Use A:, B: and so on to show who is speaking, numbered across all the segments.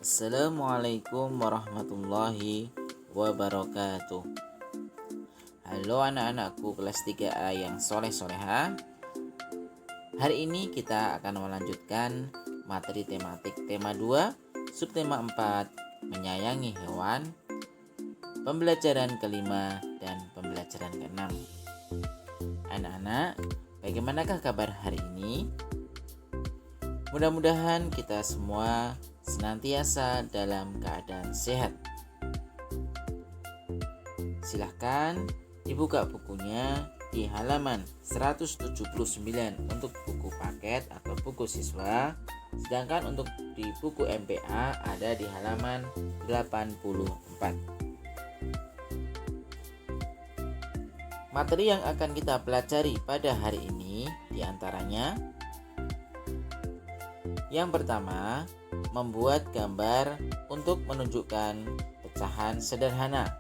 A: Assalamualaikum warahmatullahi wabarakatuh. Halo anak-anakku kelas 3A yang soleh-soleha. Hari ini kita akan melanjutkan materi tematik tema 2, subtema 4, menyayangi hewan, pembelajaran kelima dan pembelajaran keenam. Anak-anak, bagaimanakah kabar hari ini? Mudah-mudahan kita semua senantiasa dalam keadaan sehat. Silahkan dibuka bukunya di halaman 179 untuk buku paket atau buku siswa, sedangkan untuk di buku MPA ada di halaman 84. Materi yang akan kita pelajari pada hari ini diantaranya: yang pertama, membuat gambar untuk menunjukkan pecahan sederhana.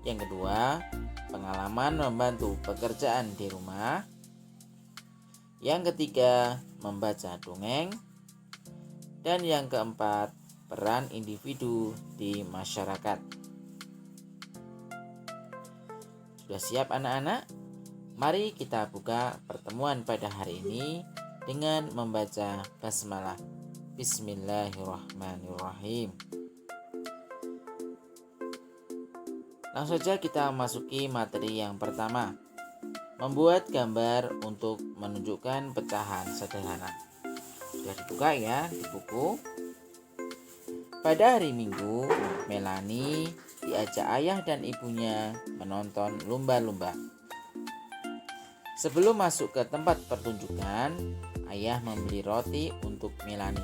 A: Yang kedua, pengalaman membantu pekerjaan di rumah. Yang ketiga, membaca dongeng. Dan yang keempat, peran individu di masyarakat. Sudah siap anak-anak? Mari kita buka pertemuan pada hari ini dengan membaca basmalah. Bismillahirrahmanirrahim. Langsung saja kita masuki materi yang pertama, membuat gambar untuk menunjukkan pecahan sederhana. Sudah dibuka ya di buku. Pada hari Minggu, Melanie diajak ayah dan ibunya menonton lumba-lumba. Sebelum masuk ke tempat pertunjukan, ayah membeli roti untuk Melanie.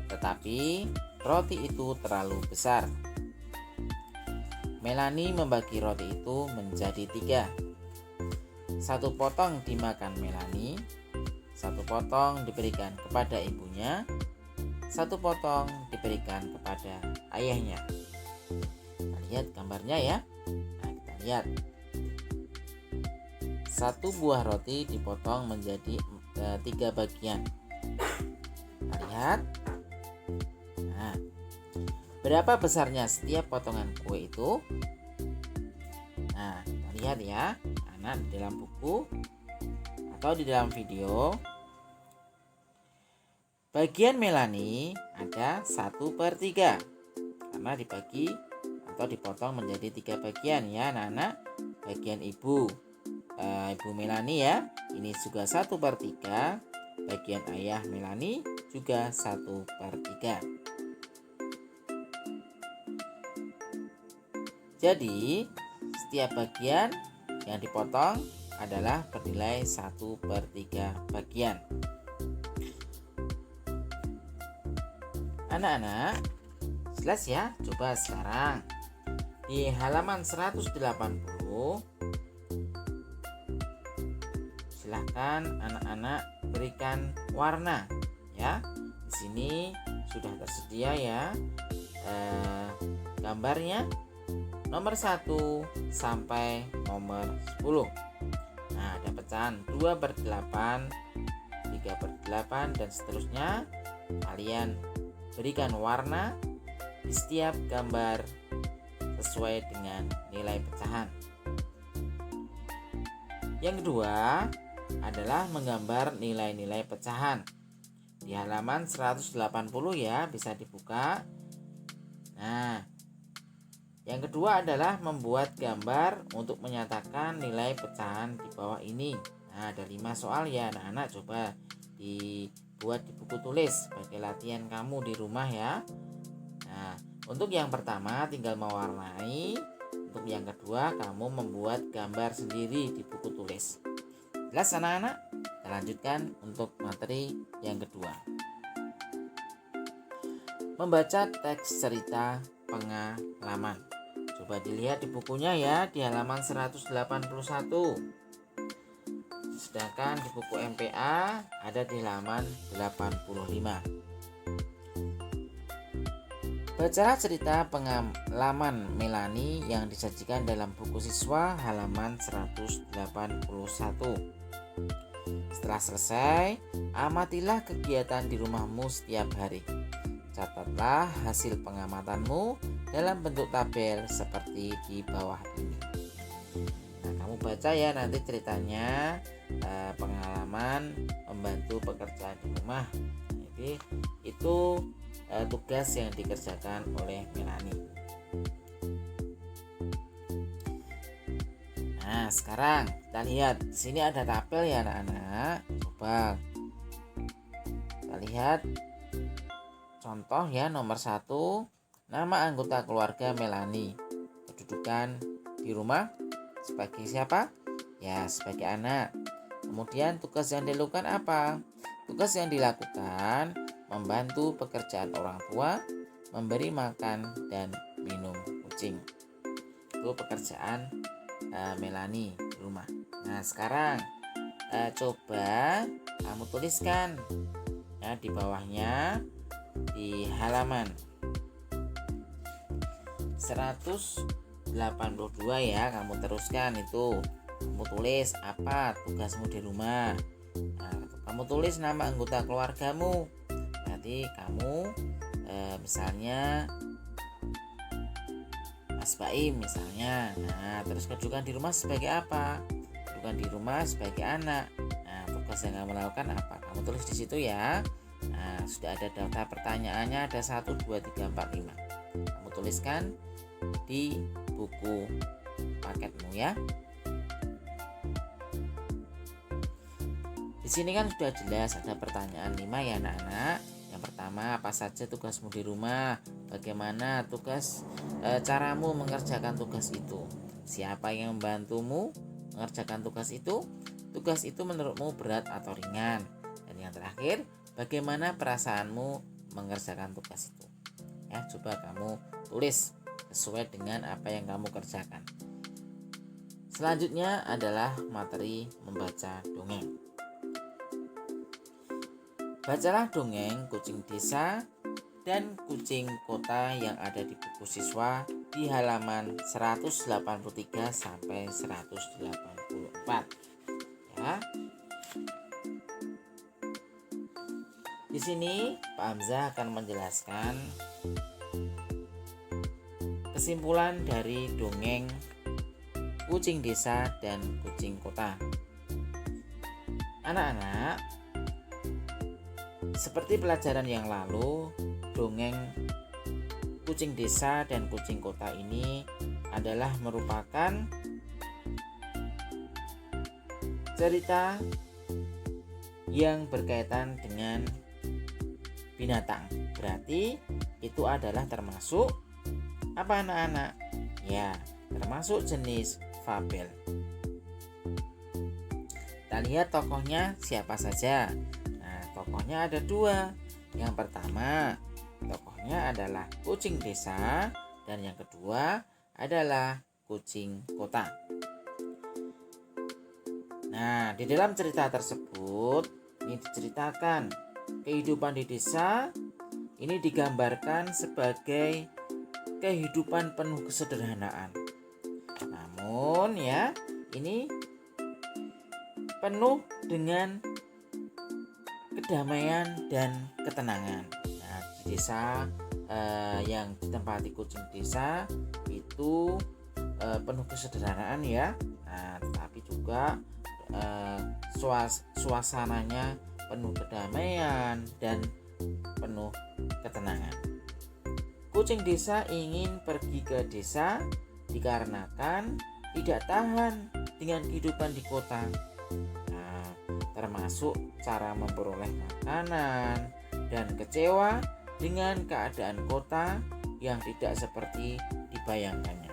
A: Tetapi roti itu terlalu besar. Melanie membagi roti itu menjadi 3. 1 potong dimakan Melanie, 1 potong diberikan kepada ibunya, 1 potong diberikan kepada ayahnya. Kita lihat gambarnya ya. Nah, kita lihat. 1 buah roti dipotong menjadi 3 bagian. Kita lihat. Nah, berapa besarnya setiap potongan kue itu? Nah, kita lihat ya, anak, di dalam buku atau di dalam video. Bagian Melanie ada 1/3 karena dibagi atau dipotong menjadi 3 bagian ya anak-anak. Bagian ibu Melanie ya, ini juga 1/3. Bagian ayah Melanie juga 1/3. Jadi setiap bagian yang dipotong adalah bernilai 1/3 bagian. Anak-anak, jelas ya? Coba sekarang di halaman 180, silahkan anak-anak berikan warna ya. Di sini sudah tersedia ya gambarnya nomor 1 sampai nomor 10. Nah, ada pecahan 2/8, 3/8 dan seterusnya. Kalian berikan warna di setiap gambar sesuai dengan nilai pecahan. Yang kedua adalah menggambar nilai-nilai pecahan. Di halaman 180 ya, bisa dibuka. Nah, yang kedua adalah membuat gambar untuk menyatakan nilai pecahan di bawah ini. Nah, ada 5 soal ya anak-anak, coba dibuat di buku tulis sebagai latihan kamu di rumah ya. Nah, untuk yang pertama tinggal mewarnai. Untuk yang kedua kamu membuat gambar sendiri di buku tulis. Jelas anak-anak? Kita lanjutkan untuk materi yang kedua. Membaca teks cerita pengalaman. Coba dilihat di bukunya ya, di halaman 181. Sedangkan di buku MPA ada di halaman 85. Bacalah cerita pengalaman Melanie yang disajikan dalam buku siswa halaman 181. Setelah selesai, amatilah kegiatan di rumahmu setiap hari. Catatlah hasil pengamatanmu dalam bentuk tabel seperti di bawah ini. Nah, kamu baca ya nanti ceritanya, pengalaman membantu pekerjaan di rumah. Jadi itu tugas yang dikerjakan oleh Melanie. Nah, sekarang kita lihat di sini ada tabel ya anak-anak. Coba kita lihat contoh ya, nomor 1, nama anggota keluarga Melanie. Kedudukan di rumah sebagai siapa? Ya, sebagai anak. Kemudian tugas yang dilakukan apa? Tugas yang dilakukan membantu pekerjaan orang tua, memberi makan dan minum kucing. Itu pekerjaan Melanie di rumah. Nah, sekarang coba kamu tuliskan ya di bawahnya, di halaman 182 ya, kamu teruskan itu. Kamu tulis apa tugasmu di rumah. Nah, kamu tulis nama anggota keluargamu. Nanti kamu misalnya Mas Baim misalnya. Nah, terus kedudukan di rumah sebagai apa? Kedudukan di rumah sebagai anak. Nah, tugas yang kamu lakukan apa? Kamu tulis di situ ya. Nah, sudah ada daftar pertanyaannya, ada 1, 2, 3, 4, 5. Kamu tuliskan di buku paketmu ya. Di sini kan sudah jelas ada pertanyaan 5 ya anak-anak. Yang pertama, apa saja tugasmu di rumah? Bagaimana caramu mengerjakan tugas itu? Siapa yang membantumu mengerjakan tugas itu? Tugas itu menurutmu berat atau ringan? Dan yang terakhir, bagaimana perasaanmu mengerjakan tugas itu? Ya, coba kamu tulis sesuai dengan apa yang kamu kerjakan. Selanjutnya adalah materi membaca dongeng. Bacalah dongeng kucing desa dan kucing kota yang ada di buku siswa di halaman 183 sampai 184. Ya. Di sini Pak Hamzah akan menjelaskan kesimpulan dari dongeng kucing desa dan kucing kota. Anak-anak, seperti pelajaran yang lalu, dongeng kucing desa dan kucing kota ini adalah merupakan cerita yang berkaitan dengan binatang. Berarti itu adalah termasuk apa anak-anak? Ya, termasuk jenis fabel. Kita lihat tokohnya siapa saja. Tokohnya ada 2. Yang pertama, tokohnya adalah kucing desa, dan yang kedua adalah kucing kota. Nah, di dalam cerita tersebut ini diceritakan kehidupan di desa ini digambarkan sebagai kehidupan penuh kesederhanaan. Namun ya, ini penuh dengan kedamaian dan ketenangan. Nah, di desa yang ditempati kucing desa itu penuh kesederhanaan ya. Nah, tetapi juga suasananya penuh kedamaian dan penuh ketenangan. Kucing desa ingin pergi ke desa dikarenakan tidak tahan dengan kehidupan di kota. Termasuk cara memperoleh makanan dan kecewa dengan keadaan kota yang tidak seperti dibayangkannya.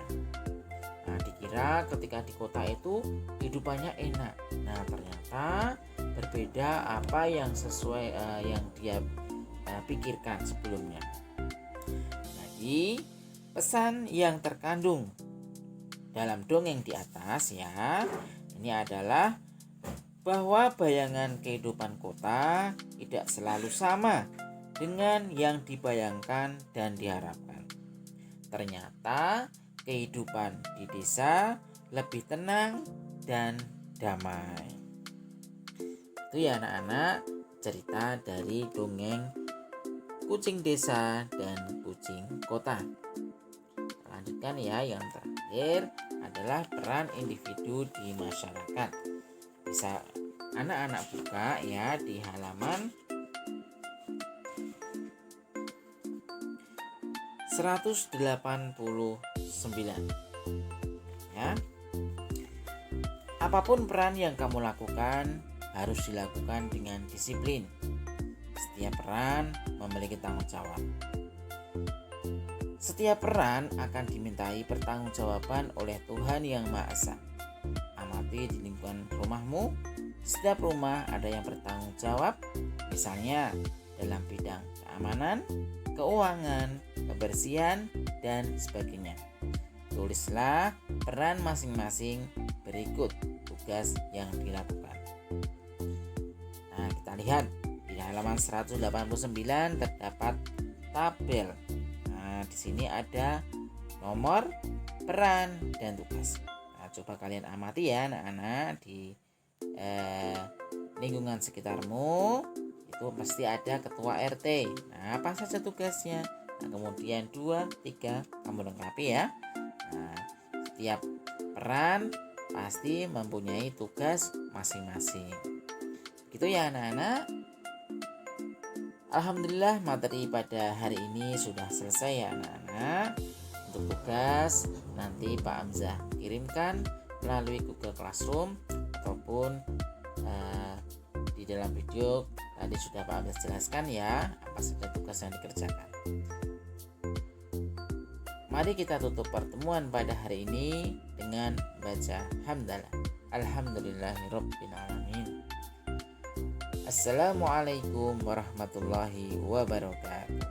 A: Nah, dikira ketika di kota itu kehidupannya enak. Nah, ternyata berbeda apa yang sesuai yang dia pikirkan sebelumnya. Jadi, pesan yang terkandung dalam dongeng di atas ya, ini adalah bahwa bayangan kehidupan kota tidak selalu sama dengan yang dibayangkan dan diharapkan. Ternyata kehidupan di desa lebih tenang dan damai. Itu ya anak-anak, cerita dari dongeng kucing desa dan kucing kota. Lanjutkan ya, yang terakhir adalah peran individu di masyarakat. Bisa anak-anak buka ya di halaman 189 ya. Apapun peran yang kamu lakukan harus dilakukan dengan disiplin. Setiap peran memiliki tanggung jawab. Setiap peran akan dimintai pertanggungjawaban oleh Tuhan Yang Maha Esa. Amati di lingkungan rumahmu, setiap rumah ada yang bertanggung jawab, misalnya dalam bidang keamanan, keuangan, kebersihan, dan sebagainya. Tulislah peran masing-masing berikut tugas yang dilakukan. Nah, kita lihat di halaman 189 terdapat tabel. Nah, di sini ada nomor, peran, dan tugas. Nah, coba kalian amati ya anak-anak di lingkungan sekitarmu itu pasti ada ketua RT. Nah, apa saja tugasnya? Nah, kemudian 2, 3 kamu lengkapi ya. Nah, setiap peran pasti mempunyai tugas masing-masing. Gitu ya anak-anak. Alhamdulillah materi pada hari ini sudah selesai ya anak-anak. Untuk tugas nanti Pak Hamzah kirimkan melalui Google Classroom ataupun di dalam video tadi sudah Pak Hamzah jelaskan ya apa saja tugas yang dikerjakan. Mari kita tutup pertemuan pada hari ini dengan baca hamdalah. Alhamdulillahirabbil alamin. Assalamualaikum warahmatullahi wabarakatuh.